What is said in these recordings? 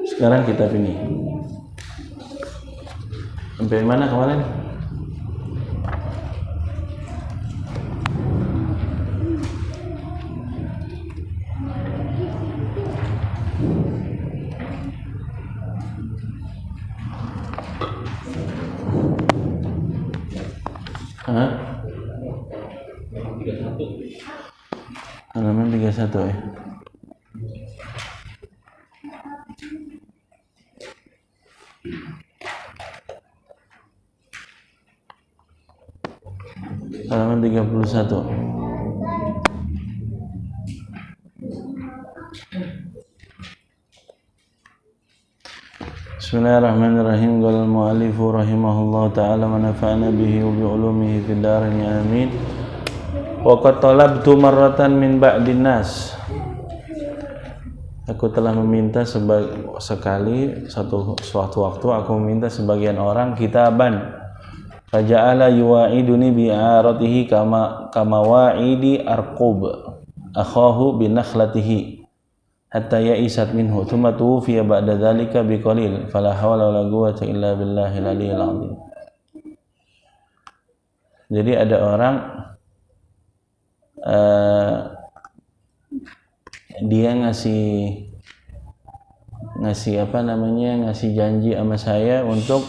Sekarang kitab ini sampai mana kemarin? Halaman 31 ya. Halaman 31. Bismillahirrahmanirrahim. Qala al-mu'allif rahimahullah ta'ala wa nafa'ana bihi wa bi ulumihi fid darin amin. Wa qad talabtu marratan min ba'din nas. Aku telah meminta sekali suatu waktu aku meminta sebagian orang kitaban. Faja'ala yuwa'iduni bi'aratihi kama wa'idi arqub akhahu binakhlatihi hatta ya'isat minhu thumma tuwfiya ba'da dhalika biqalil fala hawla wala quwwata illa billahil aliyyil azim. Jadi ada orang dia ngasih janji sama saya untuk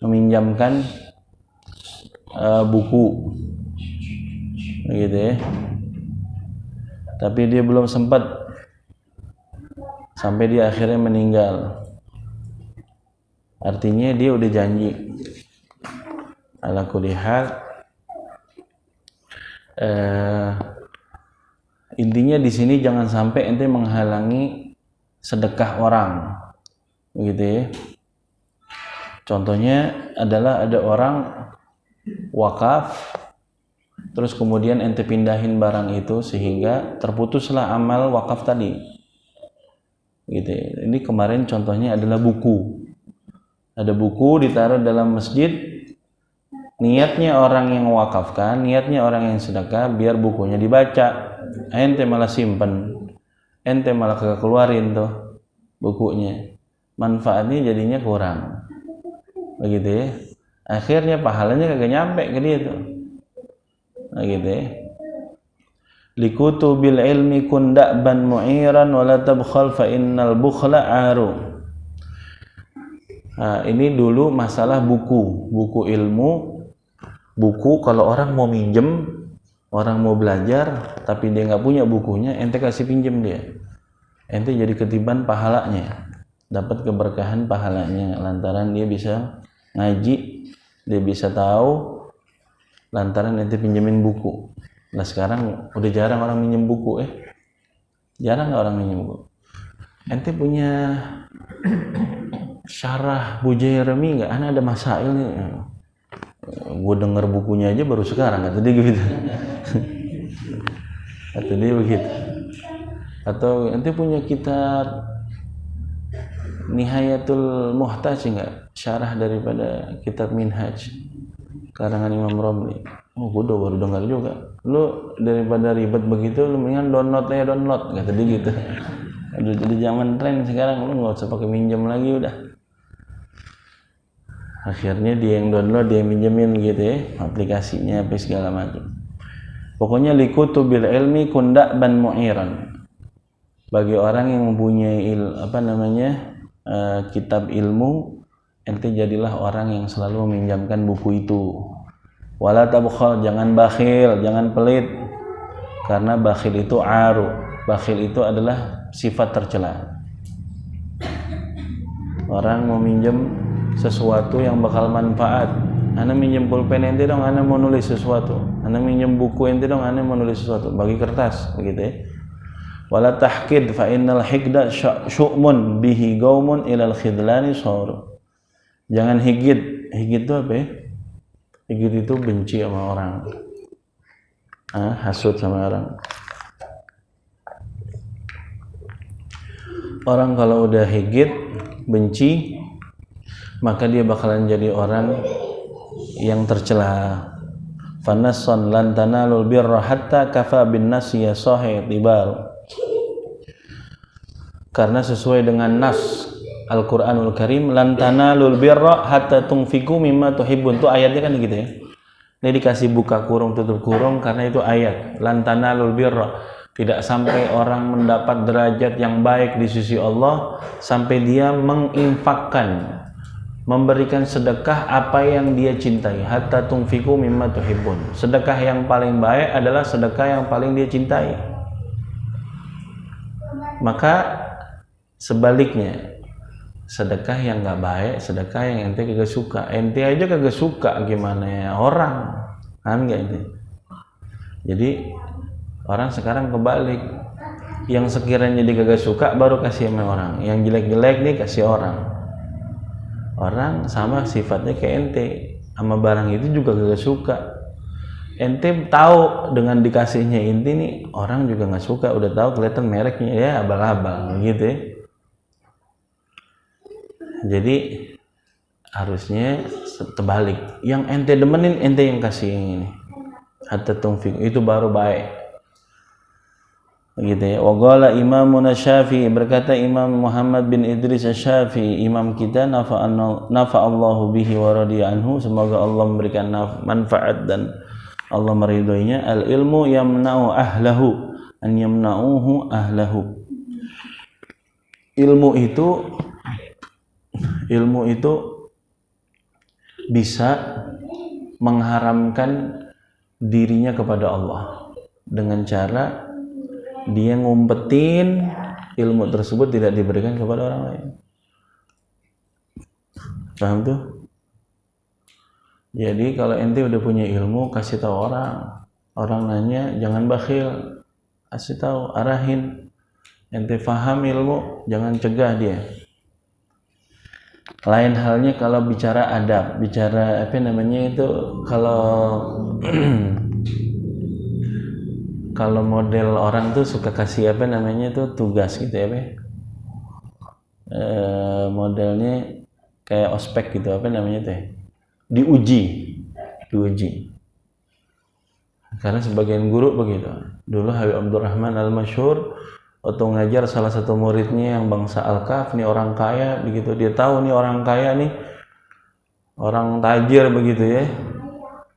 meminjamkan buku gitu ya, tapi dia belum sempat sampai dia akhirnya meninggal. Artinya dia udah janji. Ala kulli hal, intinya di sini jangan sampai ente menghalangi sedekah orang, begitu ya. Contohnya adalah ada orang wakaf, terus kemudian ente pindahin barang itu sehingga terputuslah amal wakaf tadi, gitu ya. Ini kemarin contohnya adalah buku. Ada buku ditaruh dalam masjid, niatnya orang yang wakafkan, niatnya orang yang sedekah biar bukunya dibaca. Ente malah simpen, ente malah kagak keluarin tuh bukunya, manfaatnya jadinya kurang, begitu ya. Akhirnya pahalanya kagak nyampe ke dia tuh, begitu ya. Likutubil ilmi kun da'ban mu'iran wa la tabkhal fa innal bukhla aru. Nah, ini dulu masalah buku ilmu. Buku kalau orang mau minjem, orang mau belajar tapi dia nggak punya bukunya, ente kasih pinjem dia, ente jadi ketiban pahalanya, dapat keberkahan pahalanya lantaran dia bisa ngaji, dia bisa tahu lantaran ente pinjemin buku. Nah sekarang udah jarang orang minjem buku, jarang nggak orang minjem buku. Ente punya syarah Bujairami nggak? Ana ada masail nih. Gue denger bukunya aja baru sekarang, kata dia gitu. Kata dia begitu. Atau ente punya kitab Nihayatul Muhtaj enggak? Syarah daripada kitab Minhaj karangan Imam Romli. Oh, gue baru dengar juga. Lu daripada ribet begitu, lu mendingan download, kata dia gitu. Aduh, jadi zaman tren sekarang, lu nggak usah pakai minjem lagi udah. Akhirnya dia yang download, dia yang minjemin gitu ya, aplikasinya apa segala macam. Pokoknya likutubil ilmi kunda'ban mu'iran. Bagi orang yang mempunyai kitab ilmu, ente jadilah orang yang selalu meminjamkan buku itu. Wala tabkhal, jangan bakhil, jangan pelit. Karena bakhil itu aru. Bakhil itu adalah sifat tercela. Orang mau minjem sesuatu yang bakal manfaat. Ana minjem pulpen ente dong, ana mau nulis sesuatu. Ana minjem buku ente dong, ana mau nulis sesuatu. Bagi kertas, begitu ya. Wala tahqid fa innal hikda syu'mun bihi qaumun ilal khidlani sawr. Jangan higit. Higit itu apa ya? Higit itu benci sama orang. Hasud sama orang. Orang kalau udah higit, benci, maka dia bakalan jadi orang yang tercela. Fanasson lan tanalul birra hatta kafa bin nasi ya sahih tibar. karena sesuai dengan nas Al-Qur'anul Karim, lan tanalul birra hatta tunfiqu mimma tuhibbun. Itu ayatnya kan gitu ya. Ini dikasih buka kurung tutup kurung karena itu ayat. Lan tanalul birra, tidak sampai orang mendapat derajat yang baik di sisi Allah sampai dia menginfakkan, memberikan sedekah apa yang dia cintai. Hatta tunfiqu mimma tuhibbun. Sedekah yang paling baik adalah sedekah yang paling dia cintai. Maka sebaliknya, sedekah yang nggak baik, sedekah yang ente kagak suka. Ente aja kagak suka, gimana ya orang, kan nggak ini. Jadi orang sekarang kebalik, yang sekiranya dia kagak suka baru kasih sama orang, yang jelek-jelek nih kasih orang. Orang sama sifatnya kayak ente, sama barang itu juga kagak suka. Ente tahu dengan dikasihnya ente nih orang juga nggak suka, udah tahu kelihatan mereknya ya abal-abal gitu ya. Jadi harusnya terbalik, yang ente demenin ente yang kasih yang ini. Hatta tunfiq, itu baru baik. Gitu ya. Wa qala Imamuna Syafi'i, berkata Imam Muhammad bin Idris Asy-Syafi'i, imam kita, nafa'allahu bihi wa radiya anhu, semoga Allah memberikan manfaat dan Allah meridhoinya. Al ilmu yamna'u ahlahu an yamna'uhu ahlahu. Ilmu itu bisa mengharamkan dirinya kepada Allah dengan cara dia ngumpetin ilmu tersebut tidak diberikan kepada orang lain. Paham tuh? Jadi kalau ente udah punya ilmu, kasih tahu orang. Orang nanya jangan bakhil, kasih tahu, arahin. Ente paham ilmu, jangan cegah dia. Lain halnya kalau bicara adab, bicara apa namanya itu, kalau model orang tuh suka kasih apa namanya itu tugas gitu ya, modelnya kayak ospek gitu, apa namanya tuh, diuji. Karena sebagian guru begitu. Dulu Habib Abdurrahman Al-Masyhur waktu ngajar salah satu muridnya yang bangsa Al-Kaf, nih orang kaya begitu, dia tahu nih orang kaya nih orang tajir begitu ya,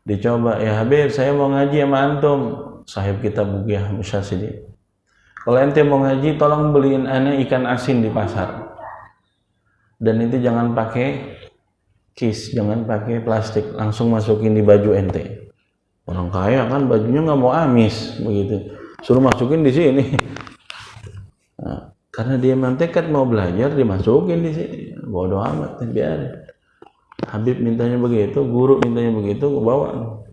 dicoba, ya Habib saya mau ngaji sama antum, sahib kita Bugiah Musyasidi, kalau ente mau ngaji tolong beliin aneh ikan asin di pasar, dan itu jangan pakai kis, jangan pakai plastik, langsung masukin di baju ente. Orang kaya kan bajunya nggak mau amis begitu, suruh masukin di sini. Nah, karena dia mentekad mau belajar, dimasukin di sini, bodoh amat, biarin. Habib mintanya begitu, guru mintanya begitu, bawa.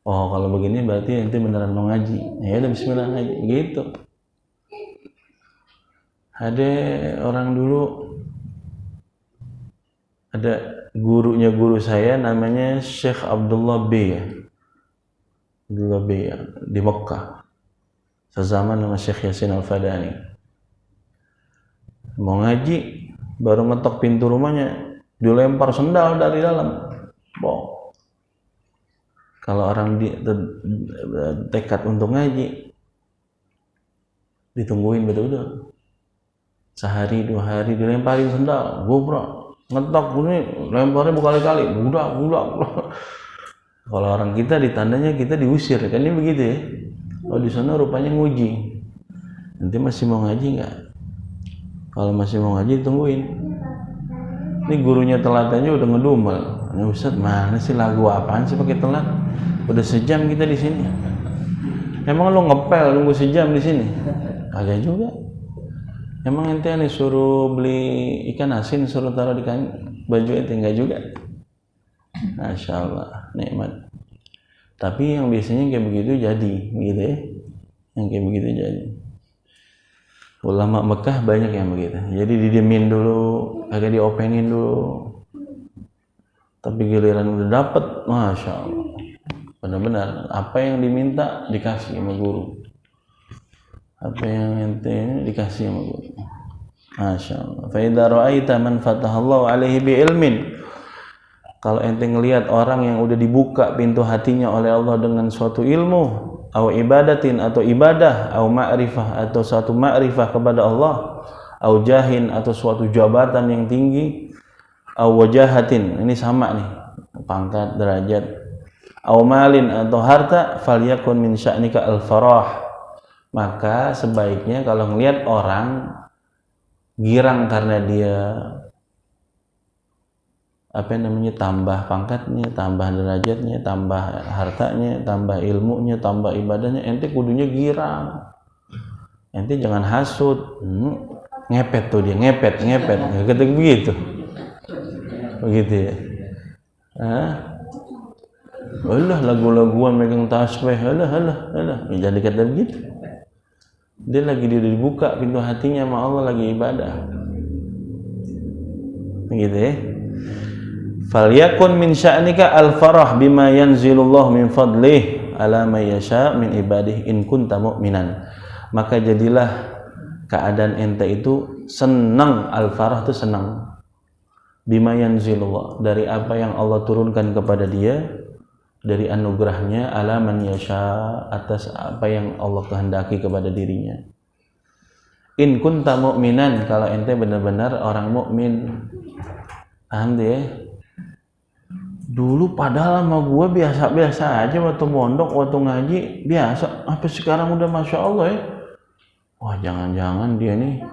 Oh kalau begini berarti ente beneran mau ngaji, ya udah Bismillah ngaji, gitu. Ada orang dulu, ada gurunya guru saya namanya Syekh Abdullah B ya, di Mekah, sezaman sama Syekh Yasin Al-Fadani. Mau ngaji, baru ngetok pintu rumahnya, dilempar sendal dari dalam. Boh. Kalau orang tekad untuk ngaji, ditungguin betul-betul. Sehari, 2 hari dilemparin sendal, gobrak, ngetok ini, lemparnya berkali-kali, budak. Kalau orang kita ditandanya kita diusir, kan ini begitu ya. Oh di sana rupanya nguji. Nanti masih mau ngaji nggak? Kalau masih mau ngaji tungguin. Ini gurunya telat aja udah ngedumel. Ini Ustaz mana sih, lagu apaan sih pakai telat? Udah sejam kita di sini. Emang lo ngepel nunggu sejam di sini? Agak juga. Emang ente nih suruh beli ikan asin, suruh taruh di baju ente, enggak juga. Masya Allah, nikmat. Tapi yang biasanya kayak begitu jadi, gitu ya. Yang kayak begitu jadi. Ulama Mekah banyak yang begitu. Jadi didiemin dulu, agak diopenin dulu. Tapi giliran udah dapet, Masya Allah. Benar-benar, apa yang diminta dikasih sama guru. Apa yang ente ini dikasih sama guru. Masya Allah. Fa idza ra'aita man fatahallahu alaihi bi ilmin. Kalau ente ngelihat orang yang udah dibuka pintu hatinya oleh Allah dengan suatu ilmu, atau ibadatin atau ibadah, atau ma'rifah atau suatu ma'rifah kepada Allah, au jahin atau suatu jabatan yang tinggi, au wajahatin, ini sama nih, pangkat, derajat, au malin atau harta, falyakun min sya'nika al-farah, maka sebaiknya kalau ngelihat orang girang karena dia tambah pangkatnya, tambah derajatnya, tambah hartanya, tambah ilmunya, tambah ibadahnya, ente kudunya girang, ente jangan hasud. Ngepet tuh dia, ngepet kata begitu ya. Alah, lagu-laguan megang tasbih, alah, jangan dikata begitu. Dia lagi dibuka pintu hatinya sama Allah, lagi ibadah, gitu ya. Falyakun min sya'nika al-farah bima yanzilullah min fadlih ala may yasha min ibadihi in kunta mu'minan. Maka jadilah keadaan ente itu senang, al-farah itu senang, bima yanzilullah, dari apa yang Allah turunkan kepada dia dari anugerahnya, ala man yasha, atas apa yang Allah kehendaki kepada dirinya. In kunta mu'minan, kalau ente benar-benar orang mukmin. Paham ya? Dulu padahal sama gue biasa-biasa aja waktu mondok, waktu ngaji biasa, apa sekarang udah masya Allah ya. Wah, jangan-jangan dia nih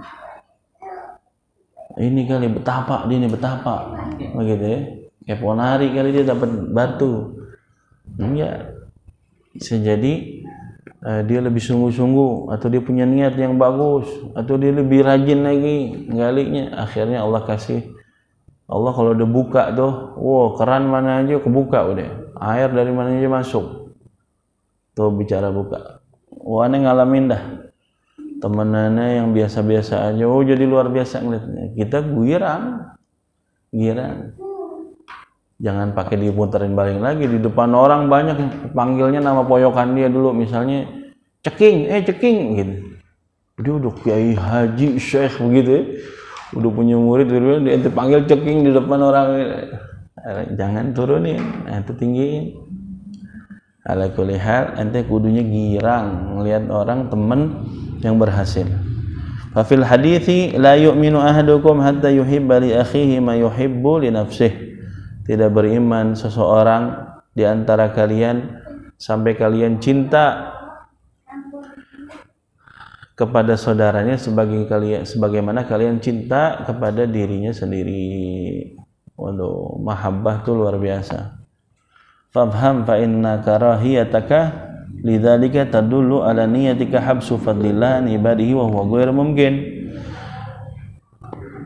ini kali betapa, begitu ya, kayak ponari kali dia dapat batu. Ya, bisa jadi dia lebih sungguh-sungguh, atau dia punya niat yang bagus, atau dia lebih rajin lagi galinya. Akhirnya Allah kasih, Allah kalau udah buka tuh, wow, keran mana aja kebuka udah, air dari mana aja masuk. Tuh bicara buka, wah, aneh ngalamin dah. Temenannya yang biasa-biasa aja, oh jadi luar biasa ngeliatnya. Kita girang. Jangan pakai diputerin balik lagi di depan orang, banyak yang panggilnya nama poyokan dia dulu, misalnya ceking gitu. Dia udah kiai haji syekh begitu ya, udah punya murid, dia panggil ceking di depan orang. Jangan turunin, itu tinggiin. Ala kulli hal, ente kudunya girang ngelihat orang temen yang berhasil. Fa fil hadithi la yu'minu ahadukum hatta yuhibba li akhihi ma yuhibbu li nafsihi. Tidak beriman seseorang di antara kalian sampai kalian cinta kepada saudaranya sebagaimana kalian cinta kepada dirinya sendiri. Waduh, mahabbah itu luar biasa. Fafham fa inna karahiyataka lidzalika tadullu ala niyatika habsu fadlillah an ibadihi wa huwa ghairu mumkin.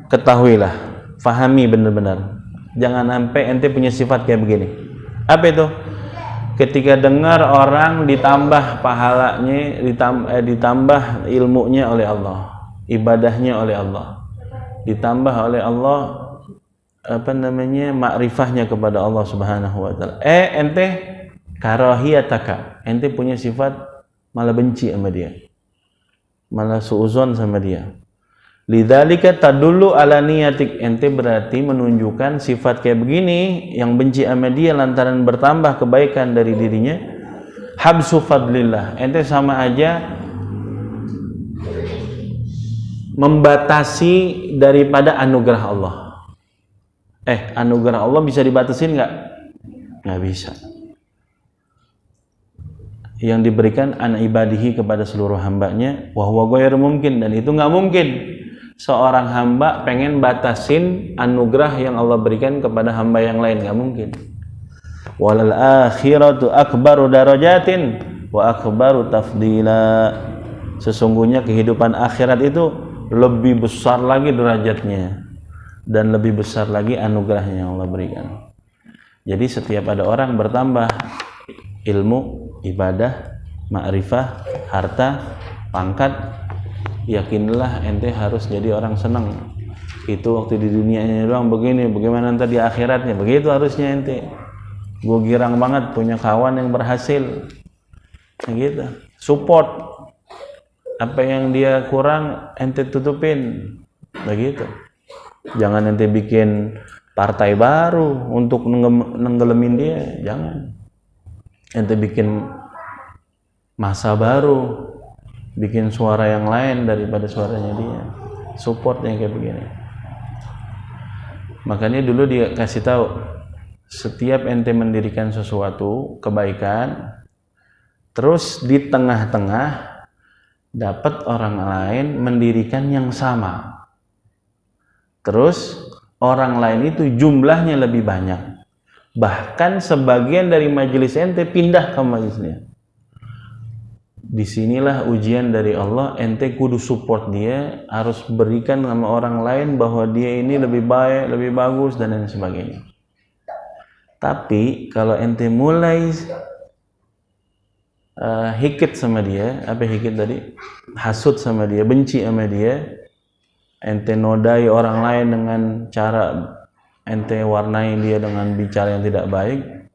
Ketahuilah, fahami benar-benar, jangan sampai ente punya sifat kayak begini. Apa itu? Ketika dengar orang ditambah pahalanya, ditambah ilmunya oleh Allah, ibadahnya oleh Allah, ditambah oleh Allah makrifahnya kepada Allah Subhanahu wa taala. Ente karahiyataka, ente punya sifat malah benci sama dia, malah suuzon sama dia. Lidzalika tadullu ala niyatik, ente berarti menunjukkan sifat kayak begini yang benci sama dia lantaran bertambah kebaikan dari dirinya. Habsu fadlillah, ente sama aja membatasi daripada anugerah Allah. Anugerah Allah bisa dibatasin nggak? Nggak bisa. Yang diberikan an ibadihi kepada seluruh hambanya, wa huwa ghairu mumkin, dan itu nggak mungkin seorang hamba pengen batasin anugerah yang Allah berikan kepada hamba yang lain, nggak mungkin. Walal akhiratu akbaru darajatin wa akbaru tafdila. Sesungguhnya kehidupan akhirat itu lebih besar lagi derajatnya dan lebih besar lagi anugerahnya yang Allah berikan. Jadi setiap ada orang bertambah ilmu, ibadah, ma'rifah, harta, pangkat, yakinlah ente harus jadi orang senang. Itu waktu di dunianya doang begini, bagaimana nanti di akhiratnya? Begitu harusnya ente. Gue girang banget punya kawan yang berhasil, gitu. Support apa yang dia kurang, ente tutupin, begitu. Jangan ente bikin partai baru untuk nenggelemin dia, jangan. Ente bikin masa baru, bikin suara yang lain daripada suaranya dia. supportnya kayak begini. Makanya dulu dia kasih tahu, setiap ente mendirikan sesuatu kebaikan, terus di tengah-tengah dapat orang lain mendirikan yang sama, terus orang lain itu jumlahnya lebih banyak, bahkan sebagian dari majelis ente pindah ke majelisnya. Disinilah ujian dari Allah, ente kudu support dia, harus berikan sama orang lain bahwa dia ini lebih baik, lebih bagus dan lain sebagainya. Tapi kalau ente mulai hikit sama dia, apa hikit tadi? Hasut sama dia, benci sama dia, ente nodai orang lain dengan cara ente warnai dia dengan bicara yang tidak baik,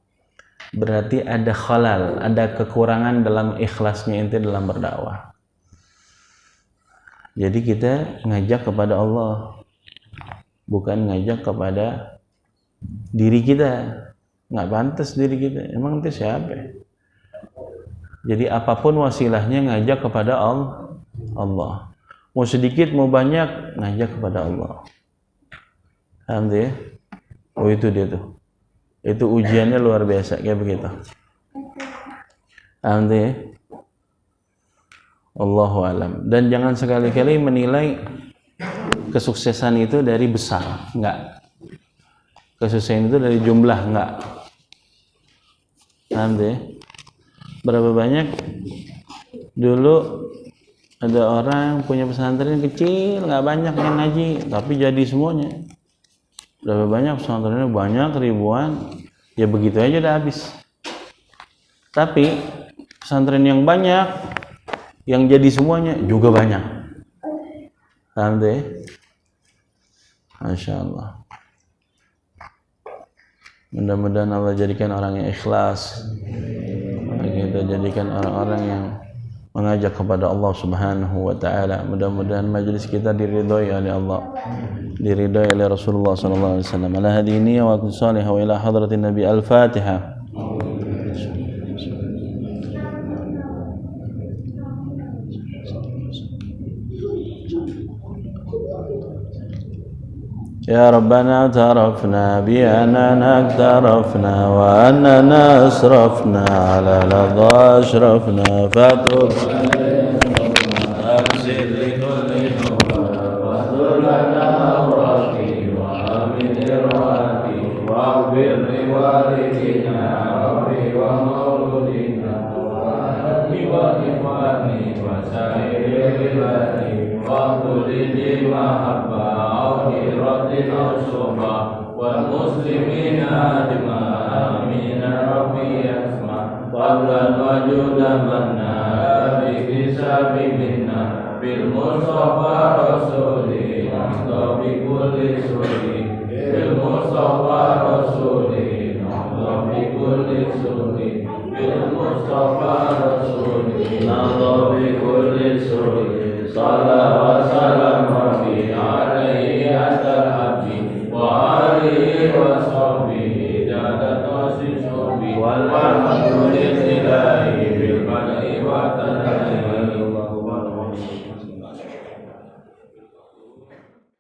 berarti ada khalal, ada kekurangan dalam ikhlasnya ente dalam berdakwah. Jadi kita ngajak kepada Allah, bukan ngajak kepada diri kita. Nggak pantas diri kita, emang ente siapa? Jadi apapun wasilahnya ngajak kepada Allah. Mau sedikit mau banyak ngajak kepada Allah. Alhamdulillah. Oh itu dia tuh. Itu ujiannya luar biasa kayak begitu. Alhamdulillah. Allahu alam. Dan jangan sekali-kali menilai kesuksesan itu dari besar, enggak. Kesuksesan itu dari jumlah, enggak. Alhamdulillah. Berapa banyak dulu ada orang punya pesantren kecil, enggak banyak yang ngaji, tapi jadi semuanya. Berapa banyak pesantrennya, banyak ribuan, ya begitu aja udah habis. Tapi pesantren yang banyak, yang jadi semuanya juga banyak. Alhamdulillah. Masya Allah. Mudah-mudahan Allah jadikan orang yang ikhlas. Kita jadikan orang-orang yang mengajak kepada Allah Subhanahu wa taala. Mudah-mudahan majelis kita diridhai oleh Allah, diridhai oleh Rasulullah sallallahu alaihi wasallam. Ala hadhihi niyyah wa akhlaq salihah wa ila hadratin Nabi al-Fatihah. يا ربنا اعترفنا بأننا اقترفنا وأننا أسرفنا على لظى أشرفنا فتب أكسر لكل نور واستر لنا أوراقي وآمن إرواقي واغفر لوالدينا ربي ومولودنا وأهلي وإخواني وسائر عبادي واغفر لي محبة والمسلمين أجمعين آمين ربي يسمع فضلا وجودا منا بحساب منا بالمصطفى رسولي نحظى بكل سوري بالمصطفى رسولي نحظى بكل سوري بالمصطفى رسولي نحظى بكل سوري صلى وسلم ربي عليه أنت الحبيب وآله وصحبه